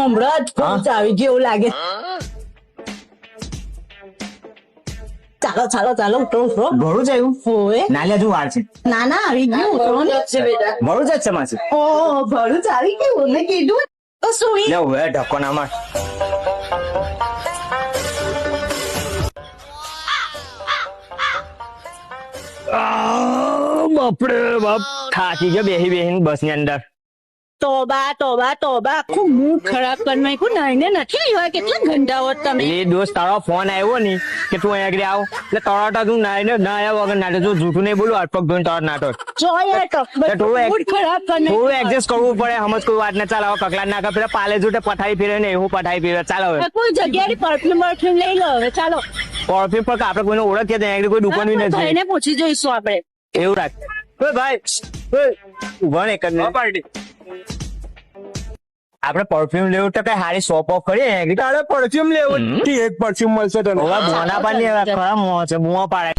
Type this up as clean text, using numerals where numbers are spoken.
હમણાં જ ફોન આવી ગયો એવું લાગે. ચાલો ચાલો ચાલો ઉતરો ઉતરો. ભરું જ આવ્યું હોવે. નાલે હજુ વાર છે. ના ના આવી ગયું ઉતરો ને. ભરું જ છે માસી. ઓ ભરું જ આવી ગયું મેં કીધું તો સુઈ. લે હવે ઢક્કો ના માર. બાપરે બાપ થાકી ગયો બેહી બેહીને બસ ની અંદર. તોબા તોબા તોબા આખું મું ખરાબ કરી નાખ્યું. નાઈને નથી આવ્યા કેટલા ઘંટાઓ તમે. એ દોસ્ત તારો ફોન આવ્યો ને કે તું અહીંયા આગળ આવ એટલે તરત તું નાઈને ના આવ્યા વગર નાટો જો જૂઠું નહીં બોલું અટપક ધોઈને તરત નાટો. જો યાર મૂડ ખરાબ કરી થોડું નાખ્યું. એડજસ્ટ કરવું પડે સમજ કોઈ વાત ના ચાલે હવે કકલા ના કર પેલા પાલે જોટે પઠાઈ ફેરે ને એવું પઠાઈ ફેરે ચાલો હવે કોઈ જગ્યાએ પરફ્યુમ પરફ્યુમ લઈ લો હવે ચાલો. પરફ્યુમ પર આપણે કોઈને ઓળખીએ ત્યાં આગળ કોઈ દુકાન બી નથી ભાઈને પૂછી જોઈશું આપણે. એવું રાખ ઓય ભાઈ ઉભા ને એક જ પાર્ટી આપણે પરફ્યુમ લેવું તો કઈ હારી શોપ ઓફ કરીએ તારે પરફ્યુમ લેવું એક પરફ્યુમ મળશે તને. મોના પાની ખરા મોં છે મોં પાડે